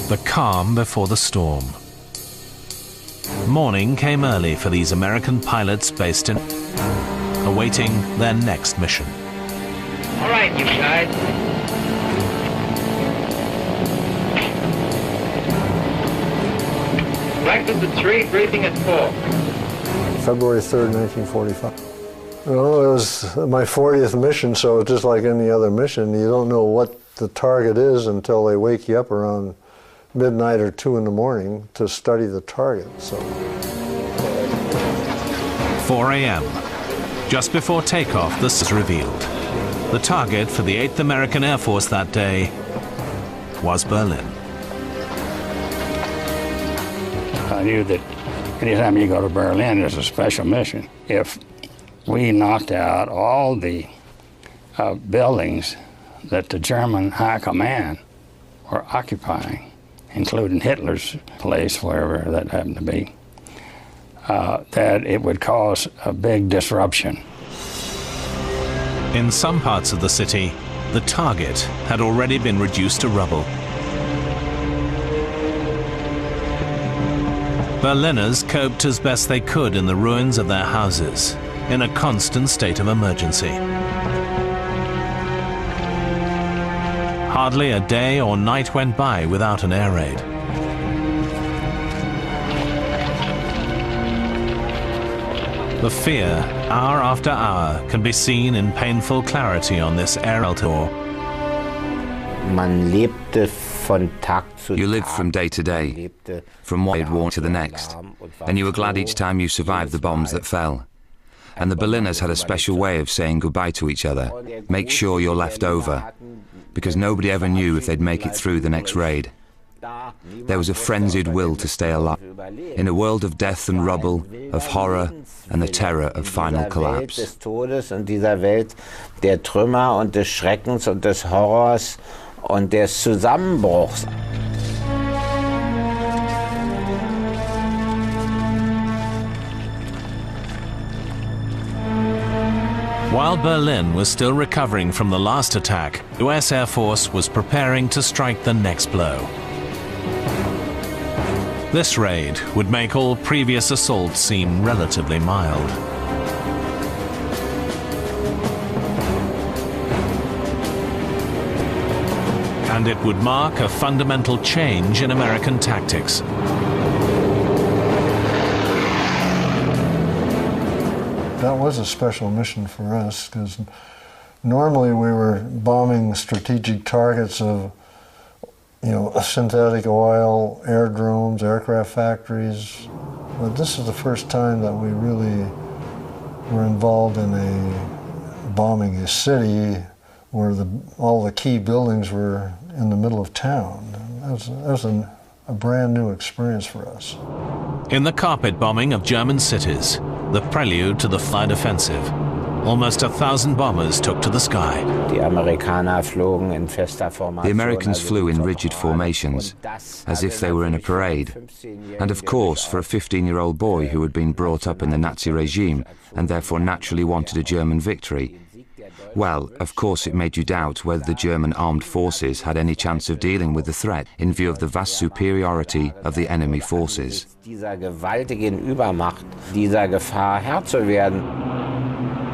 The calm before the storm. Morning came early for these American pilots based in, awaiting their next mission. All right, you guys. Breakfast at 3, briefing at 4. February 3rd, 1945. You know, it was my 40th mission, so it's just like any other mission. You don't know what the target is until they wake you up around midnight or 2 in the morning to study the target. So 4 a.m. Just before takeoff, this is revealed. The target for the 8th American Air Force that day was Berlin. I knew that anytime you go to Berlin, there's a special mission. If we knocked out all the buildings that the German high command were occupying, including Hitler's place, wherever that happened to be, that it would cause a big disruption. In some parts of the city, the target had already been reduced to rubble. Berliners coped as best they could in the ruins of their houses, in a constant state of emergency. Hardly a day or night went by without an air raid. The fear, hour after hour, can be seen in painful clarity on this air tour. You lived from day to day, from one war to the next, and you were glad each time you survived the bombs that fell. And the Berliners had a special way of saying goodbye to each other. Make sure you're left over, because nobody ever knew if they'd make it through the next raid. There was a frenzied will to stay alive, in a world of death and rubble, of horror and the terror of final collapse. Der Trümmer und des Schreckens und des Horrors und des Zusammenbruchs. While Berlin was still recovering from the last attack, the US Air Force was preparing to strike the next blow. This raid would make all previous assaults seem relatively mild. And it would mark a fundamental change in American tactics. that was a special mission for us, because normally we were bombing strategic targets of, you know, synthetic oil, aerodromes, aircraft factories. But this is the first time that we really were involved in bombing a city where all the key buildings were in the middle of town. That was a brand new experience for us. In the carpet bombing of German cities, the prelude to the Flight Offensive, almost 1,000 bombers took to the sky. The Americans flew in rigid formations, as if they were in a parade. And of course, for a 15-year-old boy who had been brought up in the Nazi regime and therefore naturally wanted a German victory, well, of course it made you doubt whether the German armed forces had any chance of dealing with the threat in view of the vast superiority of the enemy forces.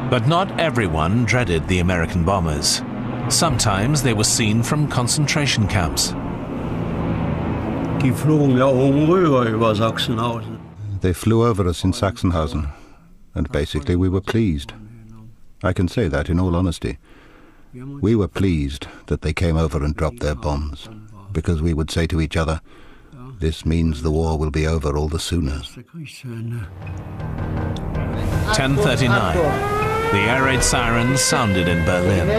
But not everyone dreaded the American bombers. Sometimes they were seen from concentration camps. They flew over us in Sachsenhausen, and basically we were pleased. I can say that in all honesty. We were pleased that they came over and dropped their bombs, because we would say to each other, this means the war will be over all the sooner. 10:39. The air raid sirens sounded in Berlin.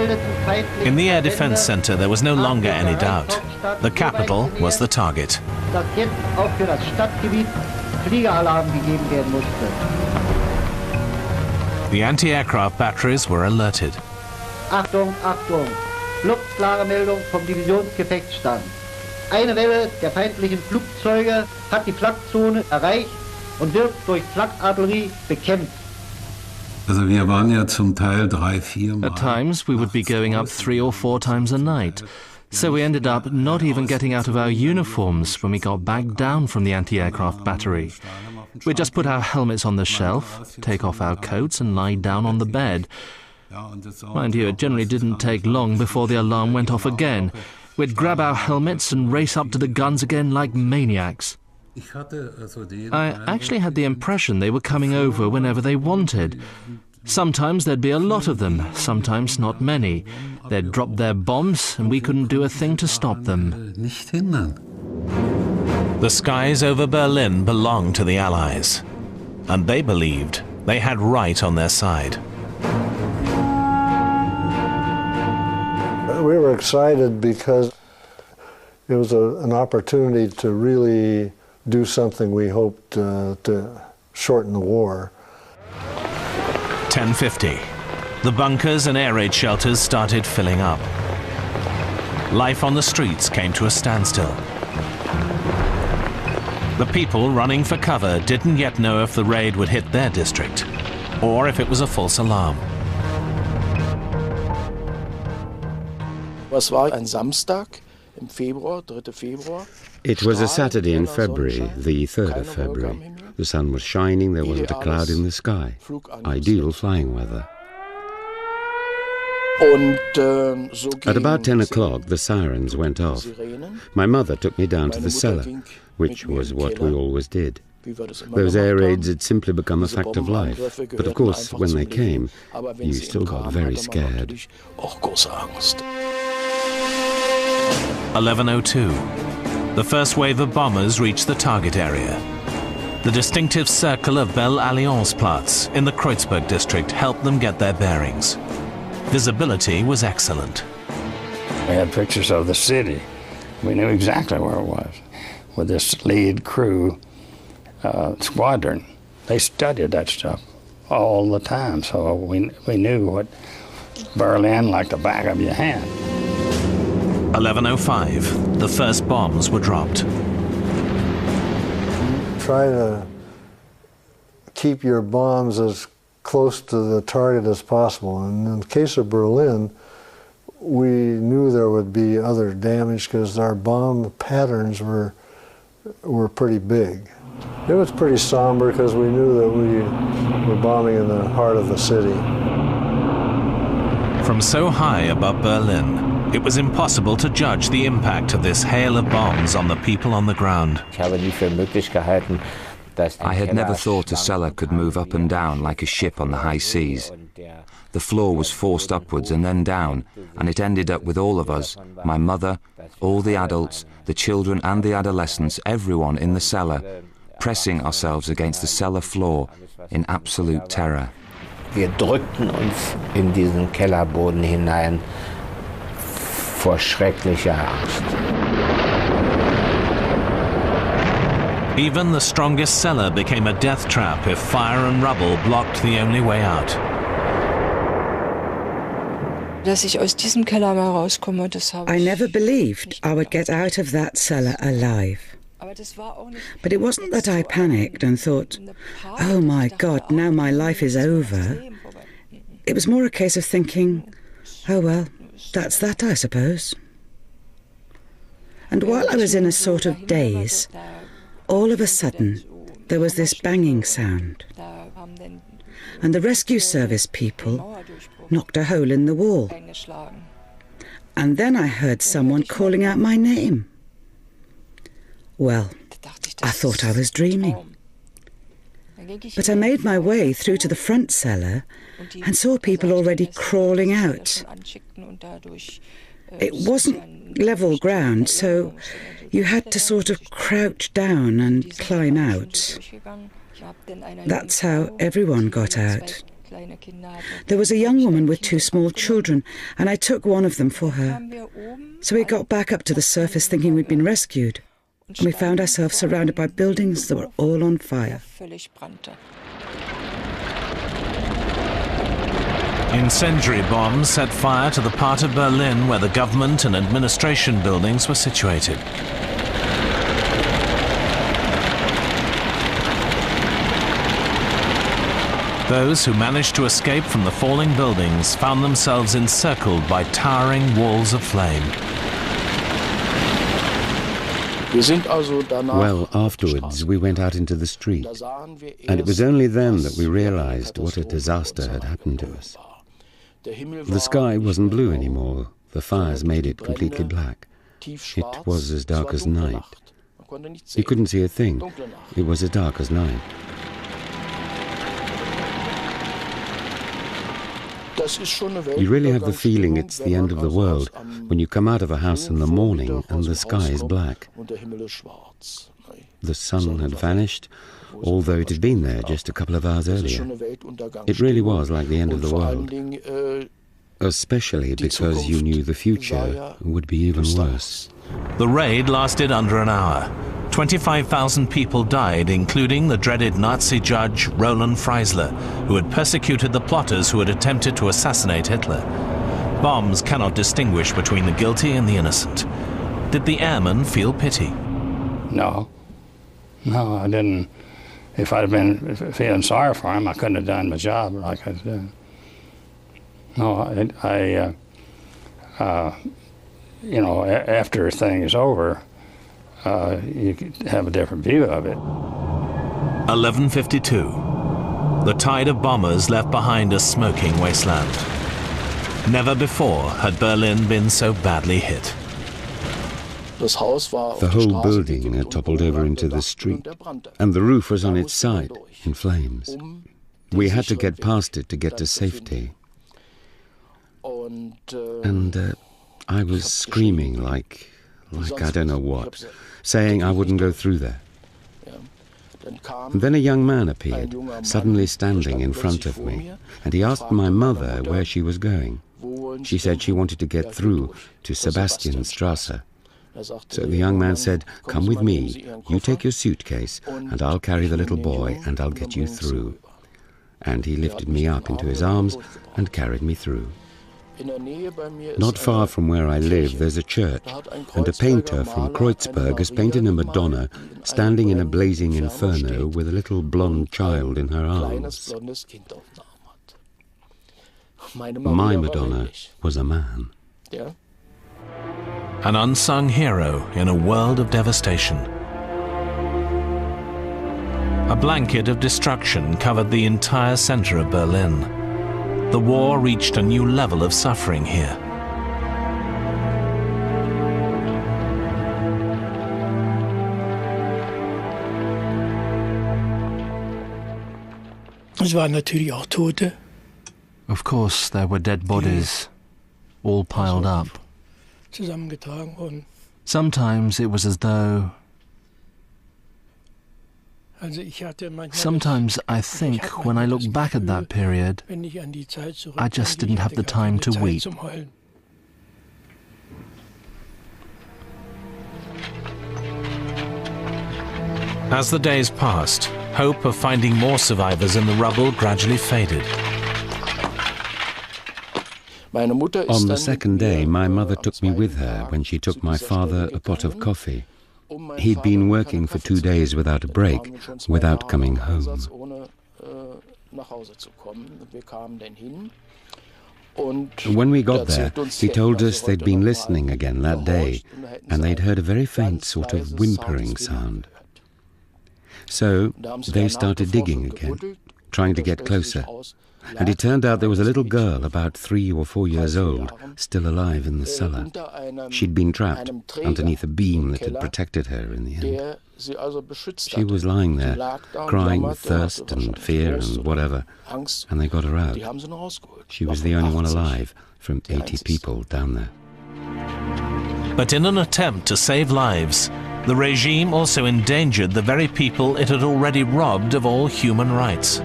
In the Air Defense Center, there was no longer any doubt. The capital was the target. The anti-aircraft batteries were alerted. Achtung, Achtung! Luftklare Meldung vom Divisionsgefechtsstand. Eine Welle der feindlichen Flugzeuge hat die Flakzone erreicht und wird durch Flakartillerie bekämpft. At times we would be going up 3 or 4 times a night, So we ended up not even getting out of our uniforms when we got back down from the anti-aircraft battery. We'd just put our helmets on the shelf, take off our coats and lie down on the bed. Mind you, it generally didn't take long before the alarm went off again. We'd grab our helmets and race up to the guns again like maniacs. I actually had the impression they were coming over whenever they wanted. Sometimes there'd be a lot of them, sometimes not many. They'd drop their bombs and we couldn't do a thing to stop them. The skies over Berlin belonged to the Allies, and they believed they had right on their side. We were excited because it was an opportunity to really do something we hoped to shorten the war. 10:50. The bunkers and air raid shelters started filling up. Life on the streets came to a standstill. The people running for cover didn't yet know if the raid would hit their district, or if it was a false alarm. It was a Saturday in February, the 3rd of February. The sun was shining, there wasn't a cloud in the sky. Ideal flying weather. At about 10 o'clock, the sirens went off. My mother took me down to the cellar, which was what we always did. Those air raids had simply become a fact of life. But of course, when they came, you still got very scared. 11:02. The first wave of bombers reached the target area. The distinctive circle of Belle Alliance Platz in the Kreuzberg district helped them get their bearings. Visibility was excellent. We had pictures of the city. We knew exactly where it was. With this lead crew squadron, they studied that stuff all the time, so we knew what Berlin like the back of your hand. 11:05. The first bombs were dropped. Try to keep your bombs as close to the target as possible. And in the case of Berlin, we knew there would be other damage because our bomb patterns were pretty big. It was pretty somber because we knew that we were bombing in the heart of the city. From so high above Berlin, it was impossible to judge the impact of this hail of bombs on the people on the ground. I had never thought a cellar could move up and down like a ship on the high seas. The floor was forced upwards and then down, and it ended up with all of us, my mother, all the adults, the children and the adolescents, everyone in the cellar, pressing ourselves against the cellar floor in absolute terror. Wir drückten uns in diesen Kellerboden hinein vor schrecklicher Angst. Even the strongest cellar became a death trap if fire and rubble blocked the only way out. I never believed I would get out of that cellar alive. But it wasn't that I panicked and thought, oh my God, now my life is over. It was more a case of thinking, oh well, that's that, I suppose. And while I was in a sort of daze, all of a sudden, there was this banging sound. And the rescue service people knocked a hole in the wall. And then I heard someone calling out my name. Well, I thought I was dreaming. But I made my way through to the front cellar and saw people already crawling out. It wasn't level ground, so you had to sort of crouch down and climb out. That's how everyone got out. There was a young woman with 2 small children, and I took one of them for her. So we got back up to the surface thinking we'd been rescued, and we found ourselves surrounded by buildings that were all on fire. Incendiary bombs set fire to the part of Berlin where the government and administration buildings were situated. Those who managed to escape from the falling buildings found themselves encircled by towering walls of flame. Well, afterwards we went out into the street, and it was only then that we realized what a disaster had happened to us. The sky wasn't blue anymore. The fires made it completely black. It was as dark as night. You couldn't see a thing. It was as dark as night. You really have the feeling it's the end of the world when you come out of a house in the morning and the sky is black. The sun had vanished, although it had been there just a couple of hours earlier. It really was like the end of the world, especially because you knew the future would be even worse. The raid lasted under an hour. 25,000 people died, including the dreaded Nazi judge Roland Freisler, who had persecuted the plotters who had attempted to assassinate Hitler. Bombs cannot distinguish between the guilty and the innocent. Did the airmen feel pity? No. No, I didn't. If I'd have been feeling sorry for him, I couldn't have done my job like I did. No, you know, after things over, you could have a different view of it. 11:52. The tide of bombers left behind a smoking wasteland. Never before had Berlin been so badly hit. The whole building had toppled over into the street, and the roof was on its side, in flames. We had to get past it to get to safety. And I was screaming like I don't know what, saying I wouldn't go through there. And then a young man appeared, suddenly standing in front of me, and he asked my mother where she was going. She said she wanted to get through to Sebastianstrasse. So the young man said, "Come with me, you take your suitcase, and I'll carry the little boy, and I'll get you through." And he lifted me up into his arms and carried me through. Not far from where I live, there's a church, and a painter from Kreuzberg has painted a Madonna standing in a blazing inferno with a little blonde child in her arms. My Madonna was a man. An unsung hero in a world of devastation. A blanket of destruction covered the entire center of Berlin. The war reached a new level of suffering here. Of course, there were dead bodies, all piled up. Sometimes it was as though... Sometimes I think, when I look back at that period, I just didn't have the time to weep. As the days passed, hope of finding more survivors in the rubble gradually faded. On the second day, my mother took me with her when she took my father a pot of coffee. He'd been working for 2 days without a break, without coming home. When we got there, he told us they'd been listening again that day, and they'd heard a very faint sort of whimpering sound. So they started digging again, trying to get closer. And it turned out there was a little girl about 3 or 4 years old, still alive in the cellar. She'd been trapped underneath a beam that had protected her in the end. She was lying there, crying with thirst and fear and whatever, and they got her out. She was the only one alive from 80 people down there. But in an attempt to save lives, the regime also endangered the very people it had already robbed of all human rights.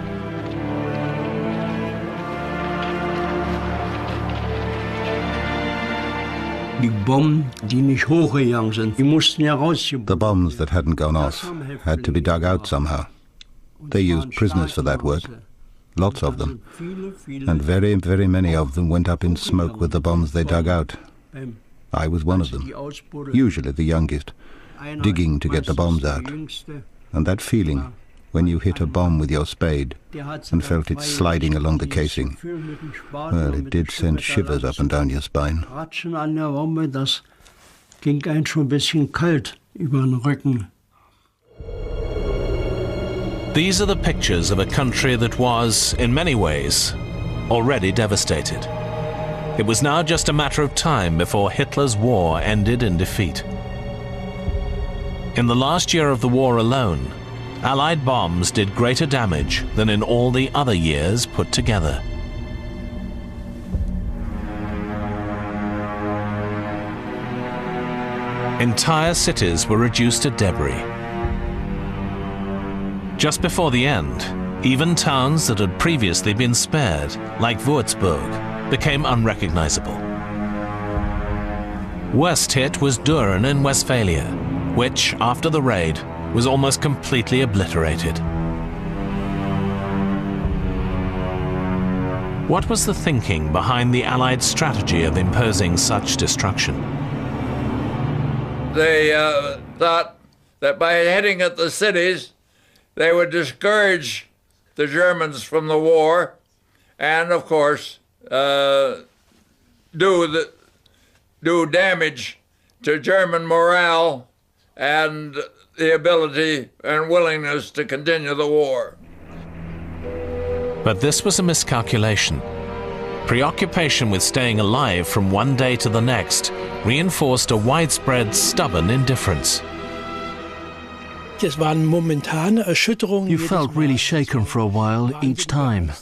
The bombs that hadn't gone off had to be dug out somehow. They used prisoners for that work, lots of them, and very, very many of them went up in smoke with the bombs they dug out. I was one of them, usually the youngest, digging to get the bombs out. And that feeling, when you hit a bomb with your spade and felt it sliding along the casing, well, it did send shivers up and down your spine. These are the pictures of a country that was, in many ways, already devastated. It was now just a matter of time before Hitler's war ended in defeat. In the last year of the war alone, Allied bombs did greater damage than in all the other years put together. Entire cities were reduced to debris. Just before the end, even towns that had previously been spared, like Würzburg, became unrecognizable. Worst hit was Düren in Westphalia, which, after the raid, was almost completely obliterated. What was the thinking behind the Allied strategy of imposing such destruction? They thought that by hitting at the cities, they would discourage the Germans from the war and, of course, do damage to German morale and the ability and willingness to continue the war. But this was a miscalculation. Preoccupation with staying alive from one day to the next reinforced a widespread, stubborn indifference. You felt really shaken for a while each time.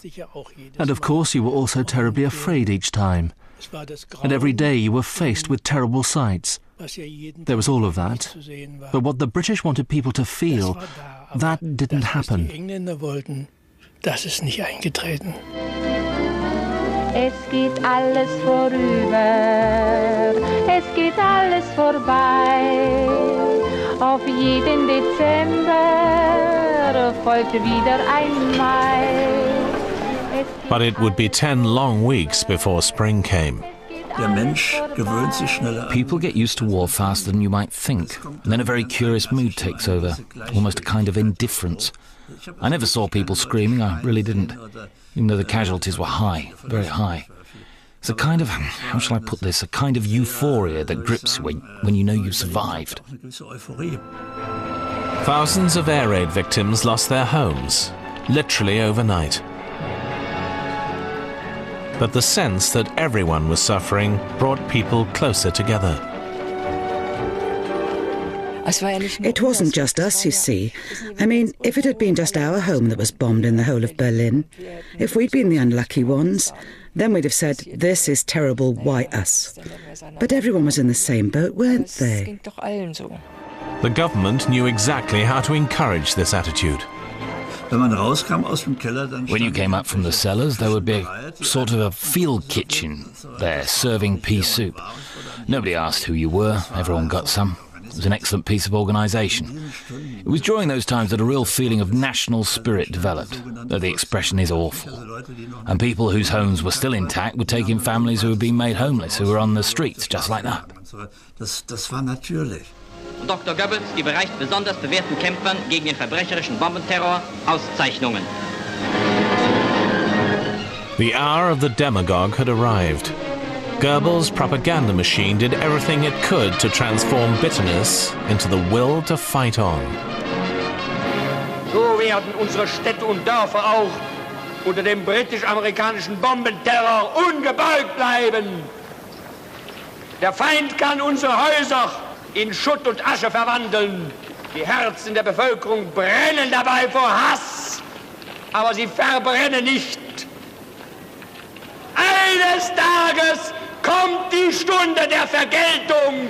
And of course you were also terribly afraid each time. And every day you were faced with terrible sights. There was all of that. But what the British wanted people to feel, that didn't happen. Es geht alles vorüber, es geht alles vorbei. Auf jeden Dezember folgt wieder ein Mai. But it would be 10 long weeks before spring came. People get used to war faster than you might think. And then a very curious mood takes over, almost a kind of indifference. I never saw people screaming, I really didn't, even though the casualties were high, very high. It's a kind of, how shall I put this, a kind of euphoria that grips you when you know you survived. Thousands of air raid victims lost their homes, literally overnight. But the sense that everyone was suffering brought people closer together. It wasn't just us, you see. I mean, if it had been just our home that was bombed in the whole of Berlin, if we'd been the unlucky ones, then we'd have said, this is terrible, why us? But everyone was in the same boat, weren't they? The government knew exactly how to encourage this attitude. When you came up from the cellars, there would be a sort of a field kitchen there, serving pea soup. Nobody asked who you were, everyone got some. It was an excellent piece of organisation. It was during those times that a real feeling of national spirit developed, though the expression is awful. And people whose homes were still intact would take in families who had been made homeless, who were on the streets, just like that. Dr. Goebbels überreicht besonders bewährten Kämpfern gegen den verbrecherischen Bombenterror Auszeichnungen. The hour of the demagogue had arrived. Goebbels' propaganda machine did everything it could to transform bitterness into the will to fight on. So werden unsere Städte und Dörfer auch unter dem britisch-amerikanischen Bombenterror ungebeugt bleiben. Der Feind kann unsere Häuser in Schutt und Asche verwandeln. Die Herzen der Bevölkerung brennen dabei vor Hass, aber sie verbrennen nicht. Eines Tages kommt die Stunde der Vergeltung.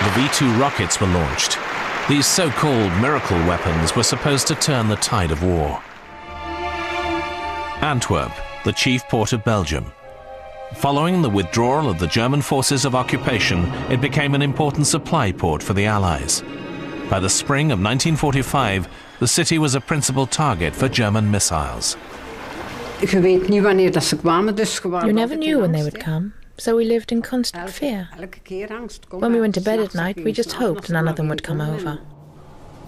The V-2 rockets were launched. These so-called miracle weapons were supposed to turn the tide of war. Antwerp, the chief port of Belgium. Following the withdrawal of the German forces of occupation, it became an important supply port for the Allies. By the spring of 1945, the city was a principal target for German missiles. You never knew when they would come, so we lived in constant fear. When we went to bed at night, we just hoped none of them would come over.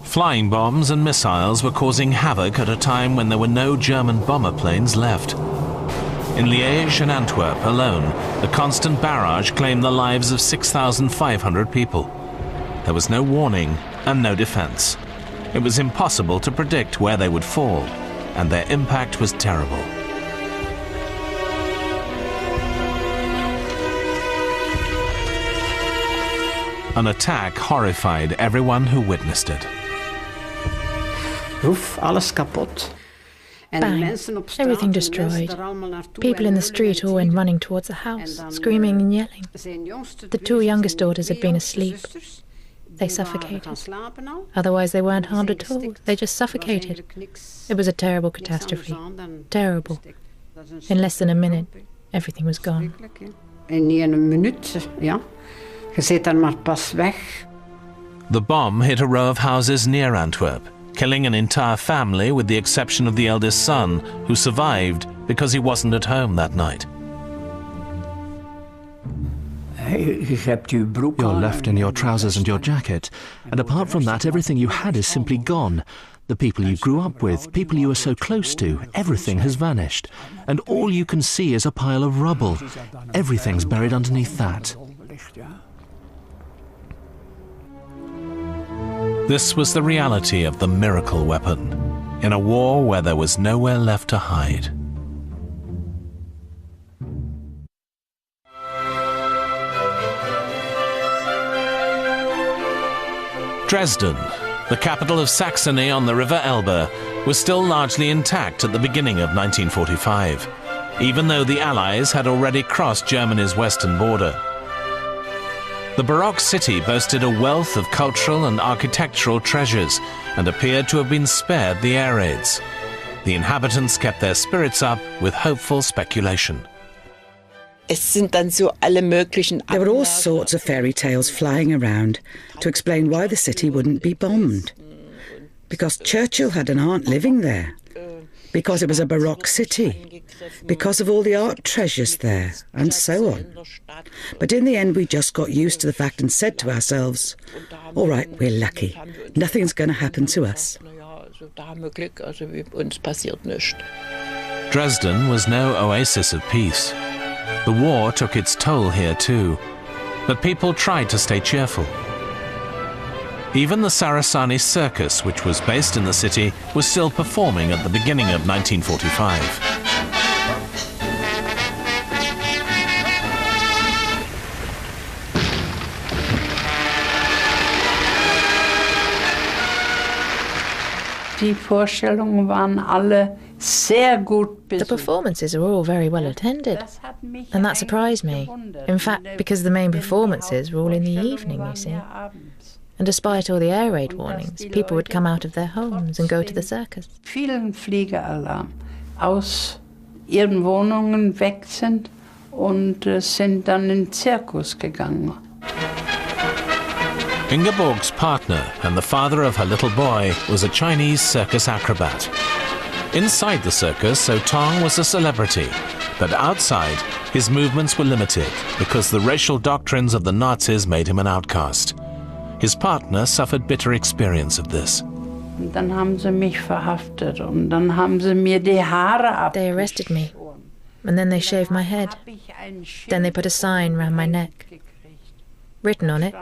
Flying bombs and missiles were causing havoc at a time when there were no German bomber planes left. In Liège and Antwerp alone, the constant barrage claimed the lives of 6,500 people. There was no warning and no defense. It was impossible to predict where they would fall, and their impact was terrible. An attack horrified everyone who witnessed it. Roef, alles kapot. Bang. Everything destroyed. People in the street all went running towards the house, screaming and yelling. The two youngest daughters had been asleep. They suffocated. Otherwise they weren't harmed at all. They just suffocated. It was a terrible catastrophe. Terrible. In less than a minute, everything was gone. In een minuut, ja. Je zit dan maar pas weg. The bomb hit a row of houses near Antwerp, killing an entire family with the exception of the eldest son, who survived because he wasn't at home that night. You're left in your trousers and your jacket, and apart from that, everything you had is simply gone. The people you grew up with, people you were so close to, everything has vanished. And all you can see is a pile of rubble. Everything's buried underneath that. This was the reality of the miracle weapon, in a war where there was nowhere left to hide. Dresden, the capital of Saxony on the River Elbe, was still largely intact at the beginning of 1945, even though the Allies had already crossed Germany's western border. The Baroque city boasted a wealth of cultural and architectural treasures and appeared to have been spared the air raids. The inhabitants kept their spirits up with hopeful speculation. There were all sorts of fairy tales flying around to explain why the city wouldn't be bombed. Because Churchill had an aunt living there. Because it was a Baroque city. Because of all the art treasures there, and so on. But in the end we just got used to the fact and said to ourselves, all right, we're lucky. Nothing's going to happen to us. Dresden was no oasis of peace. The war took its toll here too, but people tried to stay cheerful. Even the Sarasani circus, which was based in the city, was still performing at the beginning of 1945. The performances were all very well attended, and that surprised me. In fact, because the main performances were all in the evening, you see. And despite all the air raid warnings, people would come out of their homes and go to the circus. Vielen Fliegeralarm aus ihren Wohnungen weg sind und sind dann in den Zirkus gegangen. Ingeborg's partner and the father of her little boy was a Chinese circus acrobat. Inside the circus, Otong was a celebrity, but outside, his movements were limited because the racial doctrines of the Nazis made him an outcast. His partner suffered bitter experience of this. Dann haben sie mich verhaftet und dann haben sie mir die Haare ab. They arrested me, and then they shaved my head. Then they put a sign round my neck. Written on it,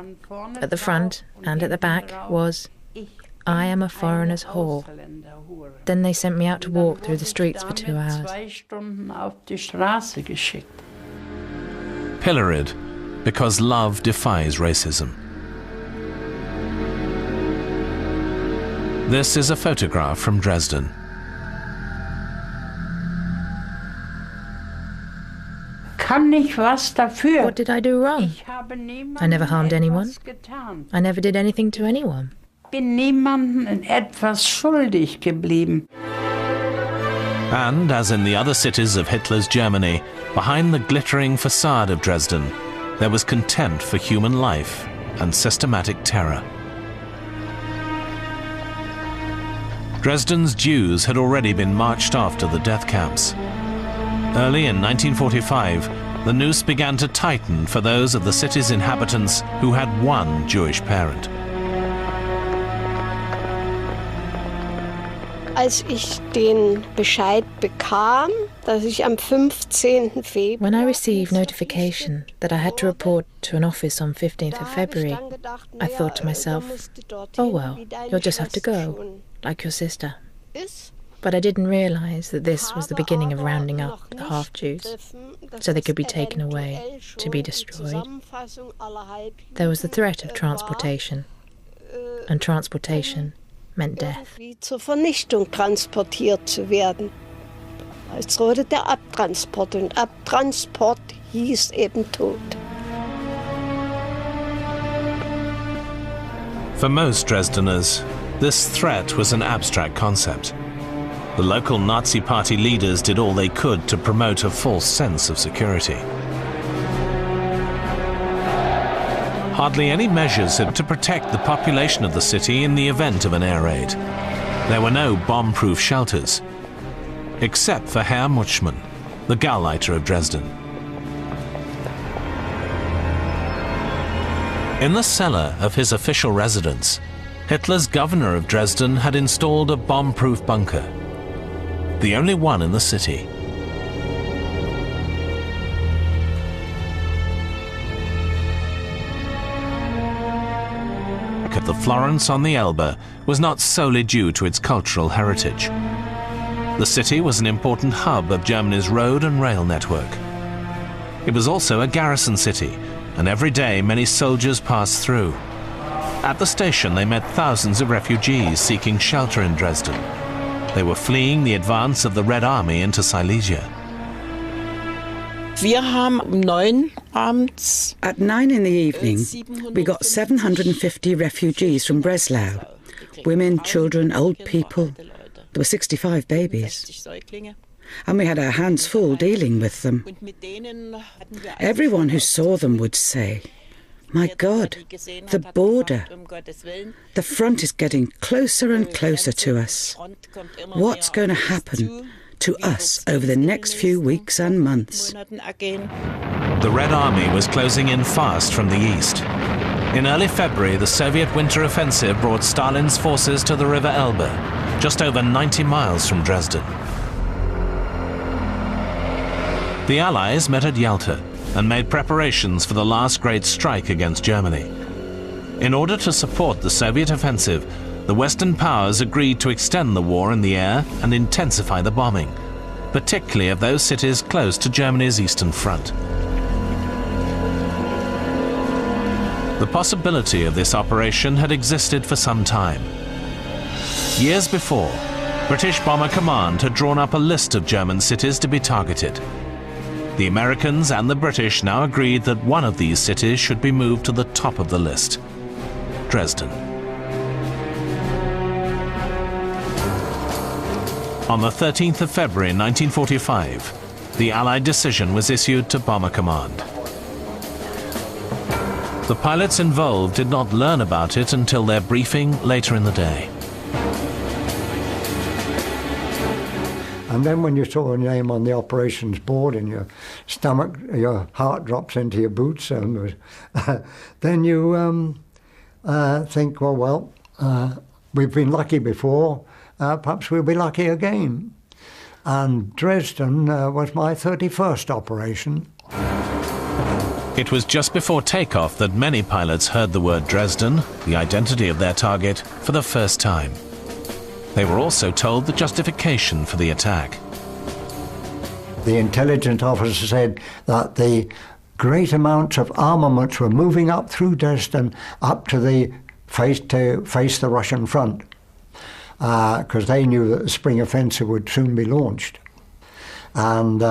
at the front and at the back, was, "I am a foreigner's whore." Then they sent me out to walk through the streets for 2 hours. Pilloried, because love defies racism. This is a photograph from Dresden. What did I do wrong? I never harmed anyone. I never did anything to anyone. Bin niemandem etwas schuldig geblieben. And, as in the other cities of Hitler's Germany, behind the glittering facade of Dresden, there was contempt for human life and systematic terror. Dresden's Jews had already been marched off to the death camps. Early in 1945, the noose began to tighten for those of the city's inhabitants who had one Jewish parent. Als ich den Bescheid bekam, dass ich am 15. Februar... When I received notification that I had to report to an office on 15th of February, I thought to myself, oh well, you'll just have to go, like your sister. But I didn't realize that this was the beginning of rounding up the half-Jews, so they could be taken away, to be destroyed. There was the threat of transportation, and transportation meant death. Zur Vernichtung transportiert zu werden. Es wurde der Abtransport und Abtransport hieß eben Tod. For most Dresdeners, this threat was an abstract concept. The local Nazi party leaders did all they could to promote a false sense of security. Hardly any measures had to protect the population of the city in the event of an air raid. There were no bomb-proof shelters, except for Herr Mutschmann, the Gauleiter of Dresden. In the cellar of his official residence, Hitler's governor of Dresden had installed a bomb-proof bunker, the only one in the city. The Florence on the Elbe was not solely due to its cultural heritage. The city was an important hub of Germany's road and rail network. It was also a garrison city, and every day many soldiers passed through. At the station they met thousands of refugees seeking shelter in Dresden. They were fleeing the advance of the Red Army into Silesia. At 9 in the evening, we got 750 refugees from Breslau. Women, children, old people. There were 65 babies. And we had our hands full dealing with them. Everyone who saw them would say, my God, the border. The front is getting closer and closer to us. What's going to happen to us over the next few weeks and months? The Red Army was closing in fast from the east. In early February, the Soviet winter offensive brought Stalin's forces to the River Elbe, just over 90 miles from Dresden. The Allies met at Yalta and made preparations for the last great strike against Germany. In order to support the Soviet offensive, the Western powers agreed to extend the war in the air and intensify the bombing, particularly of those cities close to Germany's eastern front. The possibility of this operation had existed for some time. Years before, British Bomber Command had drawn up a list of German cities to be targeted. The Americans and the British now agreed that one of these cities should be moved to the top of the list: Dresden. On the 13th of February 1945, the Allied decision was issued to Bomber Command. The pilots involved did not learn about it until their briefing later in the day. And then when you saw your name on the operations board and your stomach, your heart drops into your boots, and then you think, well, we've been lucky before, perhaps we'll be lucky again. And Dresden was my 31st operation. It was just before takeoff that many pilots heard the word Dresden, the identity of their target, for the first time. They were also told the justification for the attack. The intelligence officer said that the great amounts of armaments were moving up through Dresden up to face the Russian front, because they knew that the spring offensive would soon be launched. And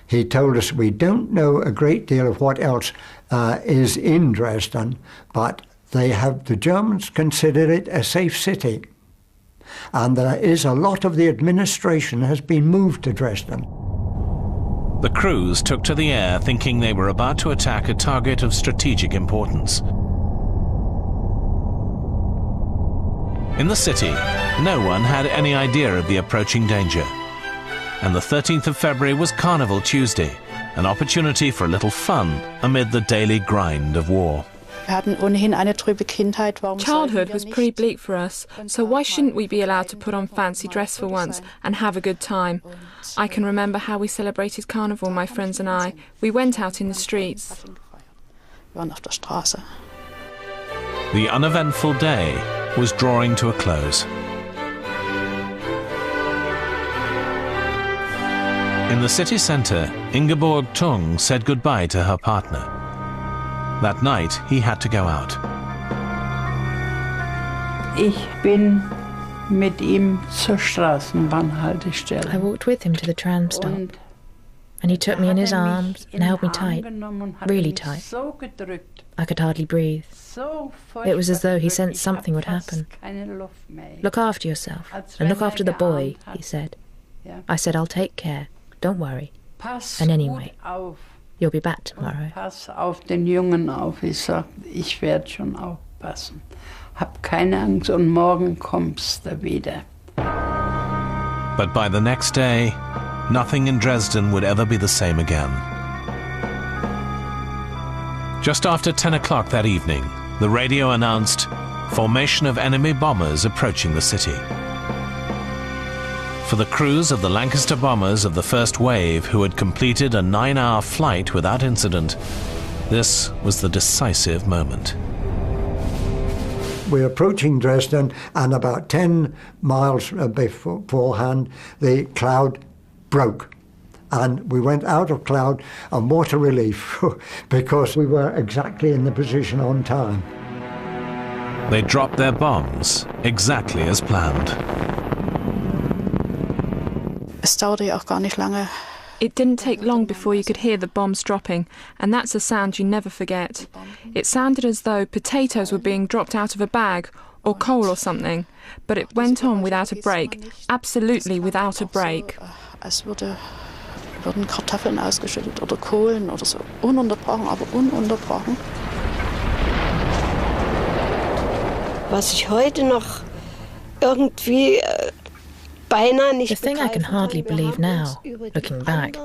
he told us, we don't know a great deal of what else is in Dresden, but the Germans consider it a safe city. And there is a lot of the administration has been moved to Dresden. The crews took to the air thinking they were about to attack a target of strategic importance. In the city, no one had any idea of the approaching danger. And the 13th of February was Carnival Tuesday, an opportunity for a little fun amid the daily grind of war. Childhood was pretty bleak for us, so why shouldn't we be allowed to put on fancy dress for once and have a good time? I can remember how we celebrated Carnival, my friends and I. We went out in the streets. The uneventful day was drawing to a close. In the city centre, Ingeborg Tung said goodbye to her partner. That night, he had to go out. I walked with him to the tram stop, and he took me in his arms and held me tight, really tight. I could hardly breathe. It was as though he sensed something would happen. Look after yourself, and look after the boy, he said. I said, I'll take care, don't worry. And anyway, you'll be back tomorrow. Pass auf den Jungen auf, ich sagte, ich werde schon aufpassen. Hab keine Angst und morgen kommst du wieder. But by the next day, nothing in Dresden would ever be the same again. Just after 10 o'clock that evening, the radio announced formation of enemy bombers approaching the city. For the crews of the Lancaster bombers of the first wave, who had completed a 9-hour flight without incident, this was the decisive moment. We're approaching Dresden, and about 10 miles beforehand, the cloud broke. And we went out of cloud and water relief because we were exactly in the position on time. They dropped their bombs exactly as planned. It didn't take long before you could hear the bombs dropping, and that's a sound you never forget. It sounded as though potatoes were being dropped out of a bag, or coal or something, but it went on without a break, absolutely without a break. Wurden Kartoffeln ausgeschüttet oder Kohlen oder so, ununterbrochen, aber ununterbrochen. Was ich heute noch irgendwie The thing I can hardly believe now, looking back,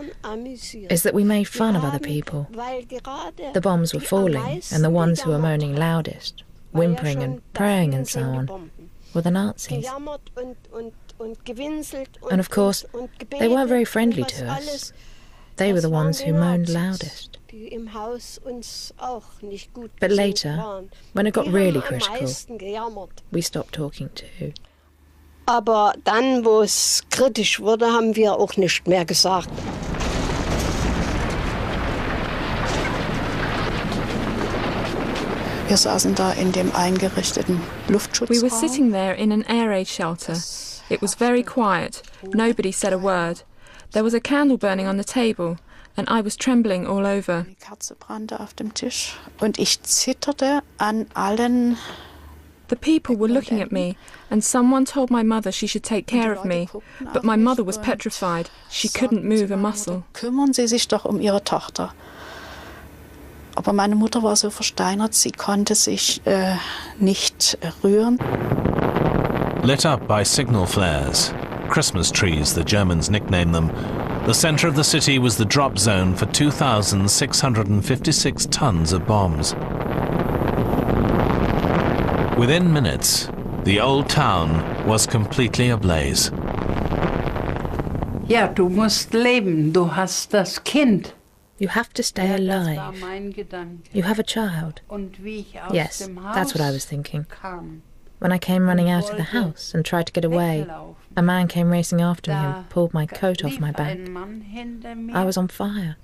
is that we made fun of other people. The bombs were falling, and the ones who were moaning loudest, whimpering and praying and so on, were the Nazis. And of course, they weren't very friendly to us. They were the ones who moaned loudest. But later, when it got really critical, we stopped talking too. Aber dann, wo es kritisch wurde, haben wir auch nicht mehr gesagt. Wir saßen da in dem eingerichteten Luftschutzraum. We were sitting there in an air raid shelter. It was very quiet. Nobody said a word. There was a candle burning on the table, and I was trembling all over. Die Kerze brannte auf dem Tisch, und ich zitterte an allen. The people were looking at me, and someone told my mother she should take care of me, but my mother was petrified. She couldn't move a muscle. Kümmern Sie sich doch Ihre Tochter. Aber meine Mutter war so versteinert, sie konnte sich nicht rühren. Lit up by signal flares, Christmas trees, the Germans nicknamed them, the centre of the city was the drop zone for 2,656 tons of bombs. Within minutes, the old town was completely ablaze. Ja, du musst leben, du hast das Kind. You have to stay alive. You have a child. Yes, that's what I was thinking. When I came running out of the house and tried to get away, a man came racing after me and pulled my coat off my back. I was on fire.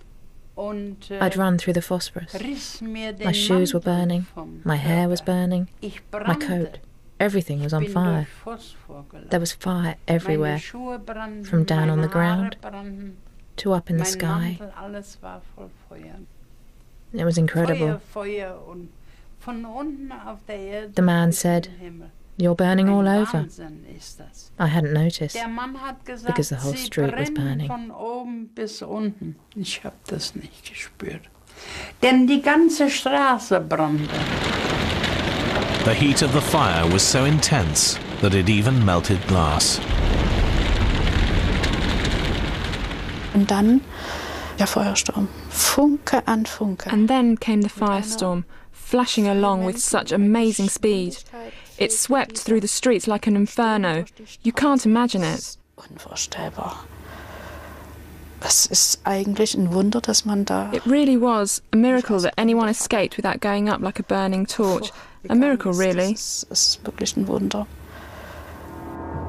I'd run through the phosphorus. My shoes were burning, my hair was burning, my coat, everything was on fire. There was fire everywhere, from down on the ground to up in the sky. It was incredible. The man said, "You're burning all over." I hadn't noticed, because the whole street was burning. Ich hab das nicht gespürt. Denn die ganze Straße brannte. The heat of the fire was so intense that it even melted glass. Und dann der Feuersturm. Funke an Funke. And then came the firestorm. flashing along with such amazing speed. It swept through the streets like an inferno. You can't imagine it. Unvorstellbar. Es ist eigentlich ein Wunder, dass man da... It really was a miracle that anyone escaped without going up like a burning torch. A miracle, really. Es ist wirklich ein Wunder.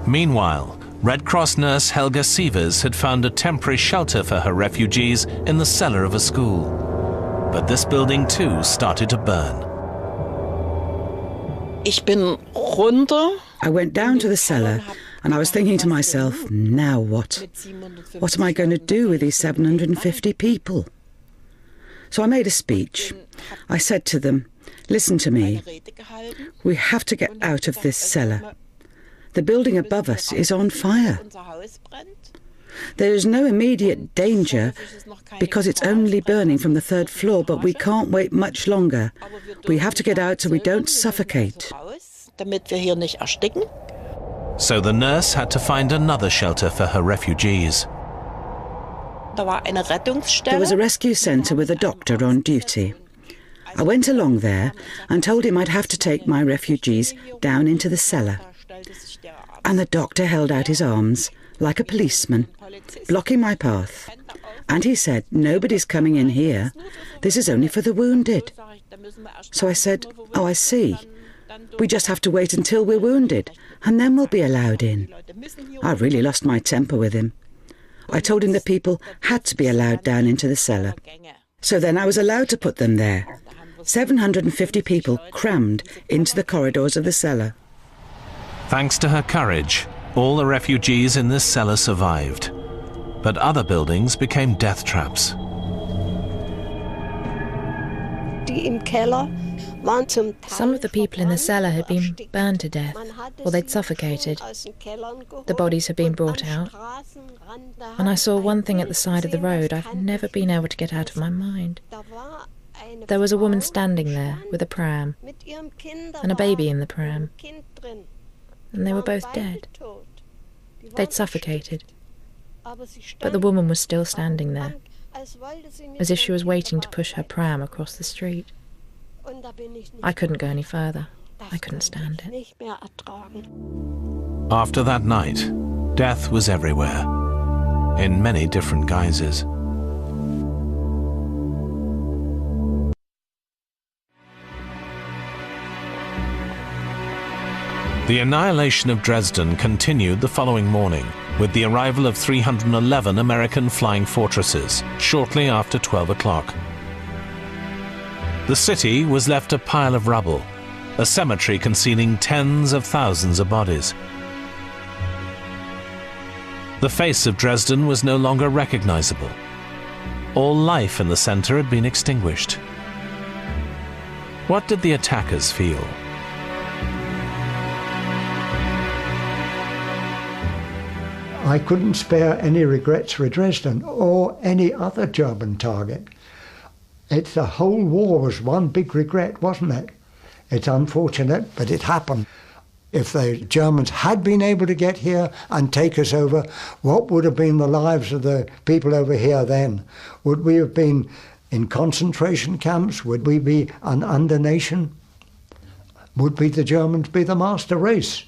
Meanwhile, Red Cross nurse Helga Sievers had found a temporary shelter for her refugees in the cellar of a school. But this building too started to burn. I went down to the cellar and I was thinking to myself, now what? What am I going to do with these 750 people? So I made a speech. I said to them, listen to me. We have to get out of this cellar. The building above us is on fire. There is no immediate danger because it's only burning from the 3rd floor, but we can't wait much longer. We have to get out so we don't suffocate. So the nurse had to find another shelter for her refugees. There was a rescue centre with a doctor on duty. I went along there and told him I'd have to take my refugees down into the cellar. And the doctor held out his arms like a policeman, blocking my path. And he said, nobody's coming in here. This is only for the wounded. So I said, oh, I see. We just have to wait until we're wounded, and then we'll be allowed in. I really lost my temper with him. I told him the people had to be allowed down into the cellar. So then I was allowed to put them there. 750 people crammed into the corridors of the cellar. Thanks to her courage, all the refugees in this cellar survived. But other buildings became death traps. Some of the people in the cellar had been burned to death, or they'd suffocated. The bodies had been brought out. And I saw one thing at the side of the road I've never been able to get out of my mind. There was a woman standing there with a pram, and a baby in the pram. And they were both dead. They'd suffocated. But the woman was still standing there, as if she was waiting to push her pram across the street. I couldn't go any further. I couldn't stand it. After that night, death was everywhere, in many different guises. The annihilation of Dresden continued the following morning with the arrival of 311 American flying fortresses shortly after 12 o'clock. The city was left a pile of rubble, a cemetery concealing tens of thousands of bodies. The face of Dresden was no longer recognizable. All life in the center had been extinguished. What did the attackers feel? I couldn't spare any regrets for Dresden or any other German target. The whole war was one big regret, wasn't it? It's unfortunate, but it happened. If the Germans had been able to get here and take us over, what would have been the lives of the people over here then? Would we have been in concentration camps? Would we be an under nation? Would the Germans be the master race?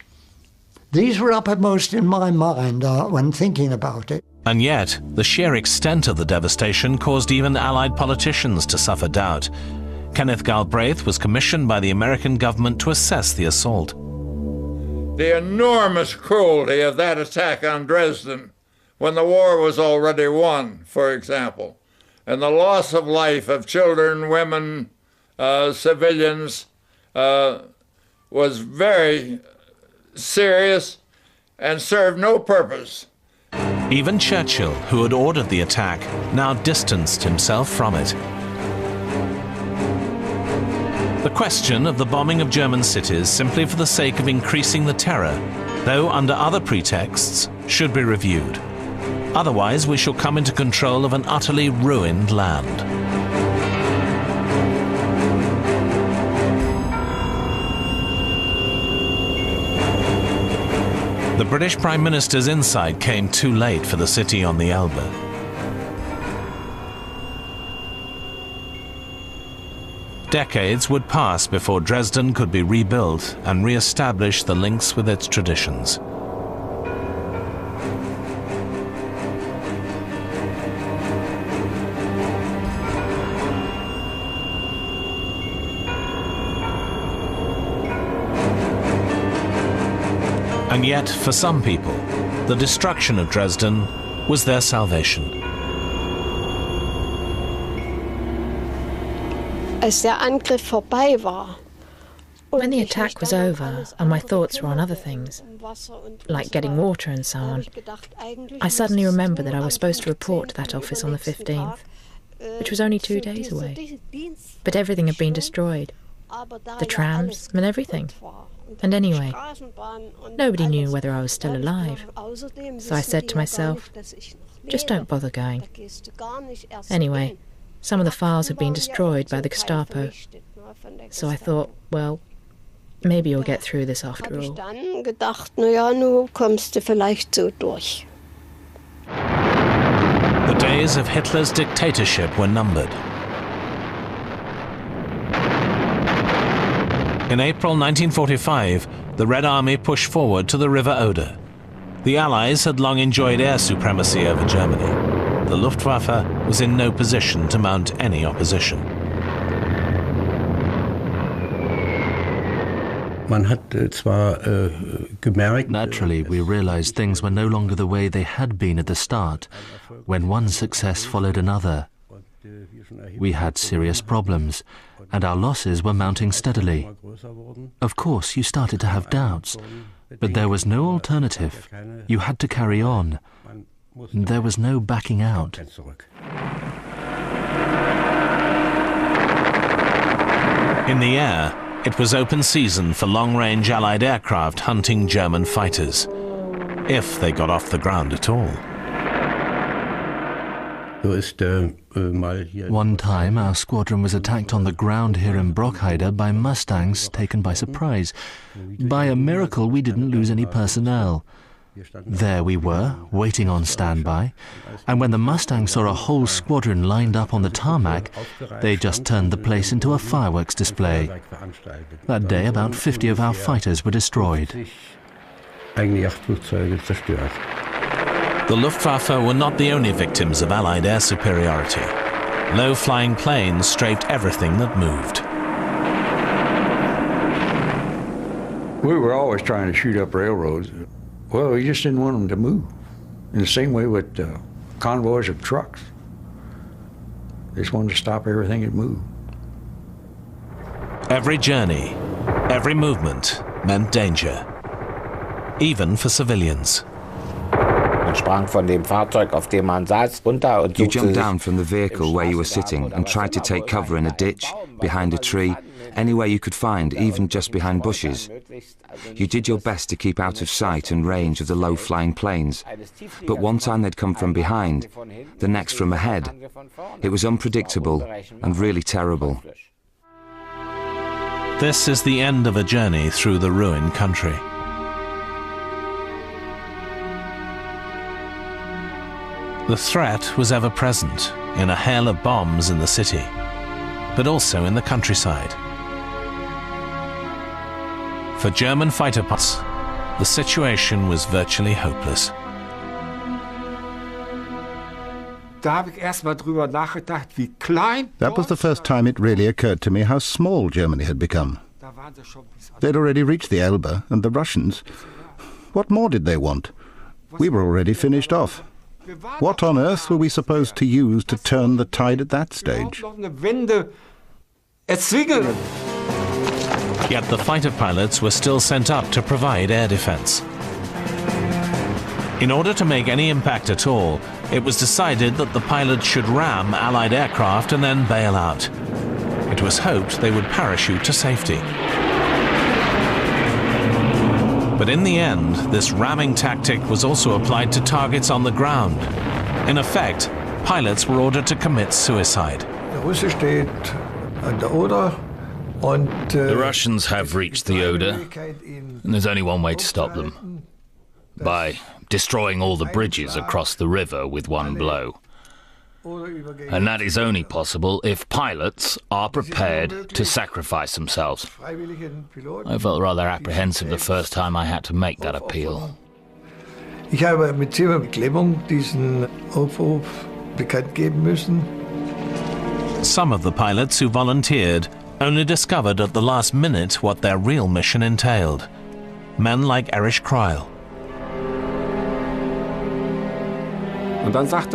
These were uppermost in my mind when thinking about it. And yet, the sheer extent of the devastation caused even Allied politicians to suffer doubt. Kenneth Galbraith was commissioned by the American government to assess the assault. The enormous cruelty of that attack on Dresden when the war was already won, for example, and the loss of life of children, women, civilians was very serious and served no purpose. Even Churchill, who had ordered the attack, now distanced himself from it. The question of the bombing of German cities simply for the sake of increasing the terror, though under other pretexts, should be reviewed. Otherwise, we shall come into control of an utterly ruined land. The British Prime Minister's insight came too late for the city on the Elbe. Decades would pass before Dresden could be rebuilt and re-establish the links with its traditions. And yet, for some people, the destruction of Dresden was their salvation. Als der Angriff vorbei war, when the attack was over and my thoughts were on other things, like getting water and so on, I suddenly remembered that I was supposed to report to that office on the 15th, which was only 2 days away. But everything had been destroyed, the trams and everything. And anyway, nobody knew whether I was still alive. So I said to myself, just don't bother going. Anyway, some of the files had been destroyed by the Gestapo. So I thought, well, maybe you'll get through this after all. Dann gedacht, na ja, nu kommst du vielleicht so durch. The days of Hitler's dictatorship were numbered. In April 1945, the Red Army pushed forward to the River Oder. The Allies had long enjoyed air supremacy over Germany. The Luftwaffe was in no position to mount any opposition. Naturally, we realized things were no longer the way they had been at the start, when one success followed another. We had serious problems, and our losses were mounting steadily. Of course, you started to have doubts, but there was no alternative. You had to carry on. There was no backing out. In the air, it was open season for long-range Allied aircraft hunting German fighters, if they got off the ground at all. One time, our squadron was attacked on the ground here in Brockheide by Mustangs taken by surprise. By a miracle, we didn't lose any personnel. There we were, waiting on standby, and when the Mustangs saw a whole squadron lined up on the tarmac, they just turned the place into a fireworks display. That day, about 50 of our fighters were destroyed. The Luftwaffe were not the only victims of Allied air superiority. Low-flying planes strafed everything that moved. We were always trying to shoot up railroads. Well, we just didn't want them to move. In the same way with convoys of trucks. They just wanted to stop everything that moved. Every journey, every movement meant danger, even for civilians. You jumped down from the vehicle where you were sitting and tried to take cover in a ditch, behind a tree, anywhere you could find, even just behind bushes. You did your best to keep out of sight and range of the low-flying planes, but one time they'd come from behind, the next from ahead. It was unpredictable and really terrible. This is the end of a journey through the ruined country. The threat was ever present, in a hail of bombs in the city, but also in the countryside. For German fighter pilots, the situation was virtually hopeless. That was the first time it really occurred to me how small Germany had become. They'd already reached the Elbe, and the Russians, what more did they want? We were already finished off. What on earth were we supposed to use to turn the tide at that stage? Yet the fighter pilots were still sent up to provide air defense. In order to make any impact at all, it was decided that the pilots should ram Allied aircraft and then bail out. It was hoped they would parachute to safety. But in the end, this ramming tactic was also applied to targets on the ground. In effect, pilots were ordered to commit suicide. The Russians have reached the Oder, and there's only one way to stop them. By destroying all the bridges across the river with one blow. And that is only possible if pilots are prepared to sacrifice themselves. I felt rather apprehensive the first time I had to make that appeal. Ich habe mit ziemlicher Beklemmung diesen Aufruf bekannt geben müssen. Some of the pilots who volunteered only discovered at the last minute what their real mission entailed. Men like Erich Kreil. Und dann sagt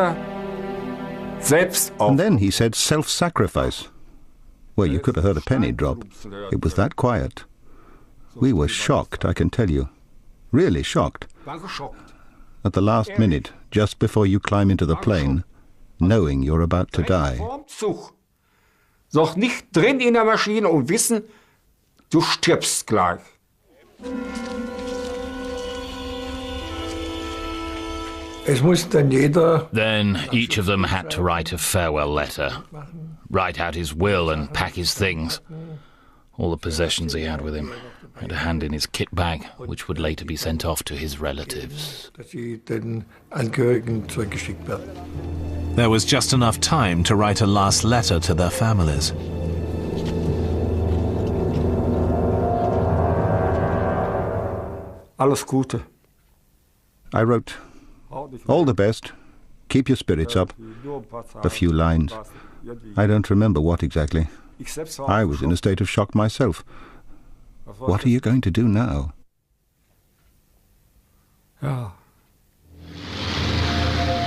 And then he said self-sacrifice. Well, you could have heard a penny drop. It was that quiet. We were shocked, I can tell you. Really shocked. At the last minute, just before you climb into the plane, knowing you're about to die. Noch nicht drin in der Maschine und wissen, du stirbst gleich. Then each of them had to write a farewell letter, write out his will and pack his things. All the possessions he had with him, and a hand in his kit bag, which would later be sent off to his relatives. There was just enough time to write a last letter to their families. Alles Gute. I wrote, all the best, keep your spirits up, a few lines. I don't remember what exactly. I was in a state of shock myself. What are you going to do now? Ja.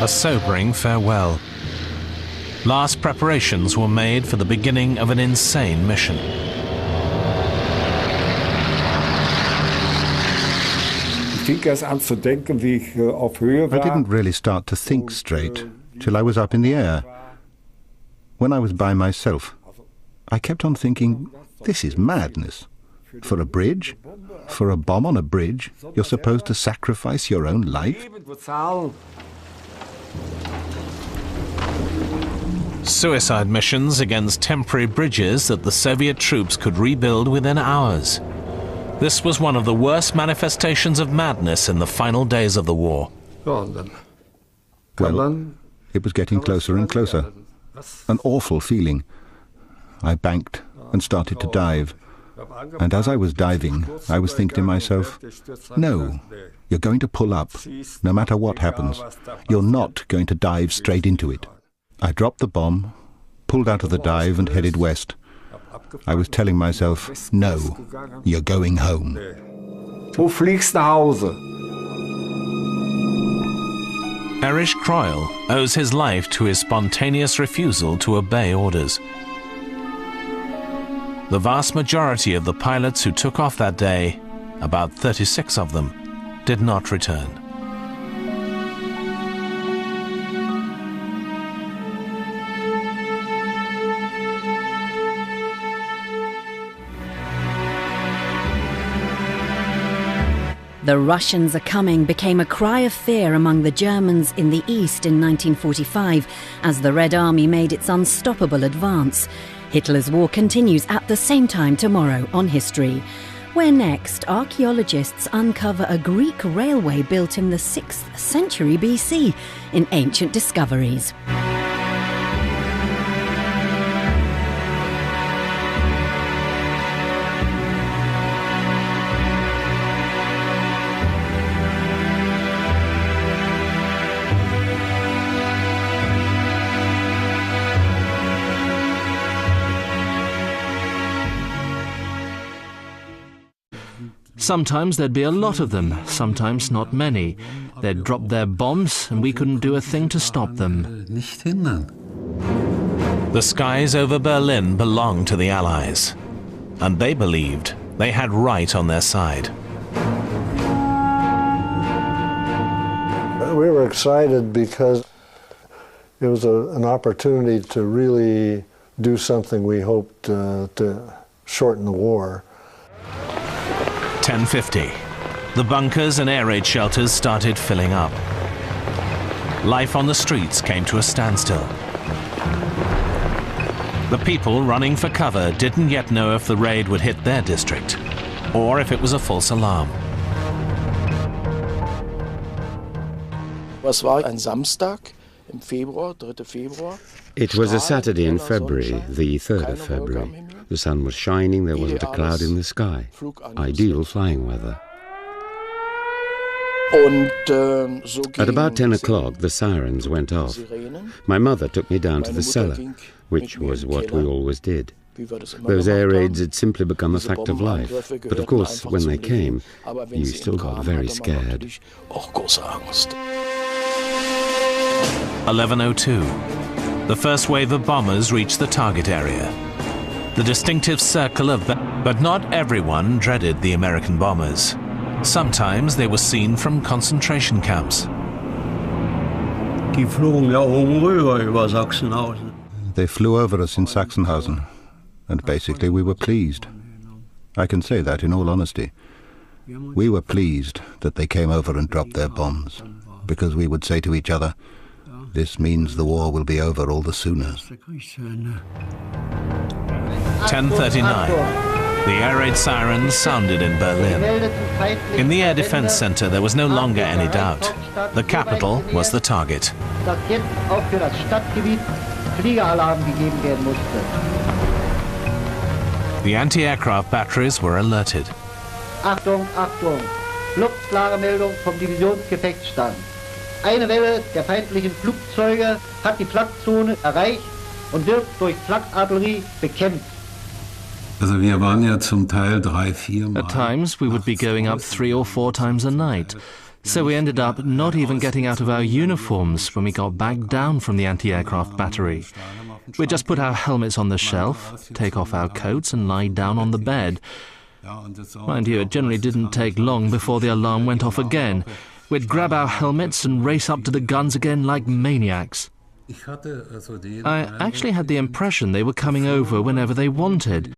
A sobering farewell. Last preparations were made for the beginning of an insane mission. I didn't really start to think straight till I was up in the air. When I was by myself, I kept on thinking, this is madness. For a bridge? For a bomb on a bridge, you're supposed to sacrifice your own life? Suicide missions against temporary bridges that the Soviet troops could rebuild within hours. This was one of the worst manifestations of madness in the final days of the war. Well, it was getting closer and closer. An awful feeling. I banked and started to dive. And as I was diving, I was thinking to myself, no, you're going to pull up, no matter what happens. You're not going to dive straight into it. I dropped the bomb, pulled out of the dive and headed west. I was telling myself, no, you're going home. Du fliegst nach Hause. Erich Kreil owes his life to his spontaneous refusal to obey orders. The vast majority of the pilots who took off that day, about 36 of them, did not return. The Russians are coming became a cry of fear among the Germans in the east in 1945 as the Red Army made its unstoppable advance. Hitler's war continues at the same time tomorrow on History, where next archaeologists uncover a Greek railway built in the 6th century BC in Ancient Discoveries. Sometimes there'd be a lot of them, sometimes not many. They'd drop their bombs and we couldn't do a thing to stop them. The skies over Berlin belonged to the Allies, and they believed they had right on their side. We were excited because it was an opportunity to really do something we hoped to shorten the war. 10:50. The bunkers and air raid shelters started filling up. Life on the streets came to a standstill. The people running for cover didn't yet know if the raid would hit their district, or if it was a false alarm. Es war ein Samstag. It was a Saturday in February, the 3rd of February. The sun was shining, there wasn't a cloud in the sky. Ideal flying weather. At about 10 o'clock, the sirens went off. My mother took me down to the cellar, which was what we always did. Those air raids had simply become a fact of life. But of course, when they came, you still got very scared. 11:02. The first wave of bombers reached the target area. The distinctive circle of... But not everyone dreaded the American bombers. Sometimes they were seen from concentration camps. They flew over us in Sachsenhausen, and basically we were pleased. I can say that in all honesty. We were pleased that they came over and dropped their bombs, because we would say to each other, this means the war will be over all the sooner. 10:39. The air raid sirens sounded in Berlin. In the air defense center, there was no longer any doubt. The capital was the target. The anti-aircraft batteries were alerted. Achtung, Achtung! Luftlagemeldung vom Divisionsgefechtsstand. Eine Welle der feindlichen Flugzeuge hat die Flakzone erreicht und wird durch Flakartillerie bekämpft. At times, we would be going up 3 or 4 times a night. So we ended up not even getting out of our uniforms when we got back down from the anti-aircraft battery. We'd just put our helmets on the shelf, take off our coats and lie down on the bed. Mind you, it generally didn't take long before the alarm went off again. We'd grab our helmets and race up to the guns again like maniacs. I actually had the impression they were coming over whenever they wanted.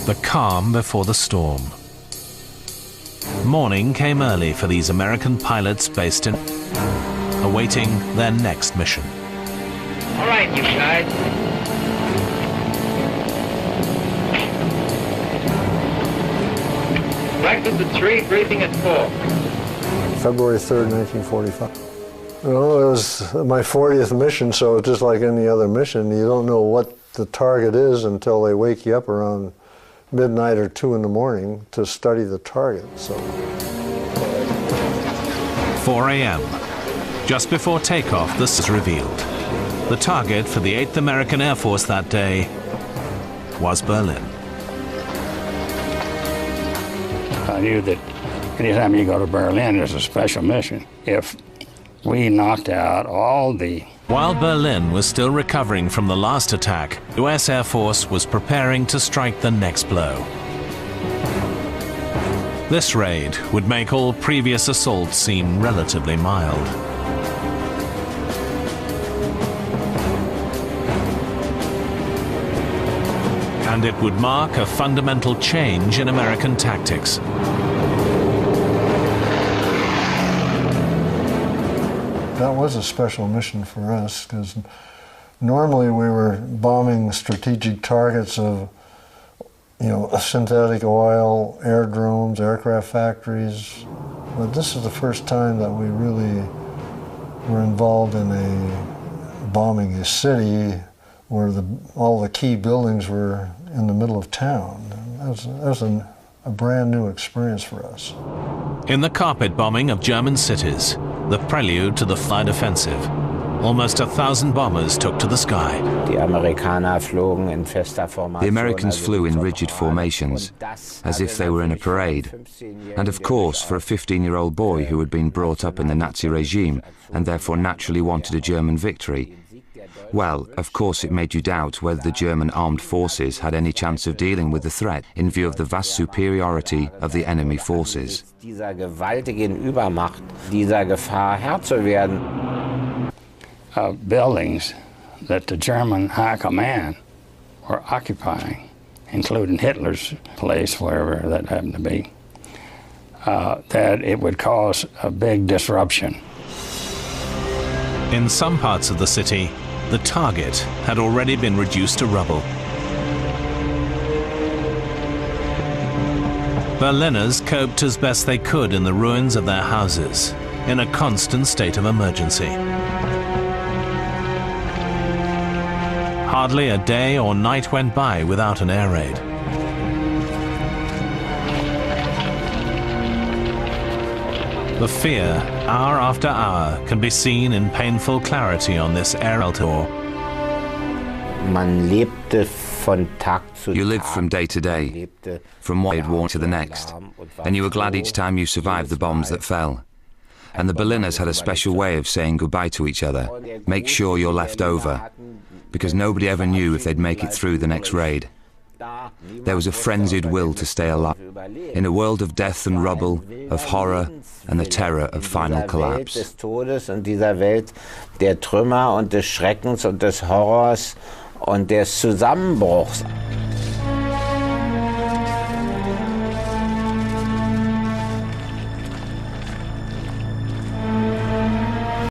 The calm before the storm. Morning came early for these American pilots based in... awaiting their next mission. All right, you guys. Back to the tree, briefing at 4. February 3rd, 1945. Well, it was my 40th mission, so it's just like any other mission. You don't know what the target is until they wake you up around midnight or 2 in the morning to study the target. So 4 a.m. Just before takeoff, this is revealed. The target for the 8th American Air Force that day was Berlin. I knew that anytime you go to Berlin, there's a special mission. If we knocked out all the... While Berlin was still recovering from the last attack, the US Air Force was preparing to strike the next blow. This raid would make all previous assaults seem relatively mild. And it would mark a fundamental change in American tactics. that was a special mission for us, because normally we were bombing strategic targets of, you know, synthetic oil, aerodromes, aircraft factories. But this is the first time that we really were involved in bombing a city where all the key buildings were in the middle of town. That was a brand new experience for us. In the carpet bombing of German cities, the prelude to the Flood Offensive, almost 1,000 bombers took to the sky. The Americans flew in rigid formations, as if they were in a parade. And of course, for a 15-year-old boy who had been brought up in the Nazi regime and therefore naturally wanted a German victory, Well, of course it made you doubt whether the German armed forces had any chance of dealing with the threat in view of the vast superiority of the enemy forces. Dieser gewaltigen Übermacht, dieser Gefahr Herr zu werden. Buildings that the German high command were occupying, including Hitler's place, wherever that happened to be, that it would cause a big disruption. In some parts of the city, the target had already been reduced to rubble. Berliners coped as best they could in the ruins of their houses, in a constant state of emergency. Hardly a day or night went by without an air raid. The fear, hour after hour, can be seen in painful clarity on this air tour. You lived from day to day, from one war to the next, and you were glad each time you survived the bombs that fell. And the Berliners had a special way of saying goodbye to each other. Make sure you're left over, because nobody ever knew if they'd make it through the next raid. There was a frenzied will to stay alive, in a world of death and rubble, of horror and the terror of final collapse. Des Todes und dieser Welt der Trümmer und des Schreckens und des Horrors und des Zusammenbruchs.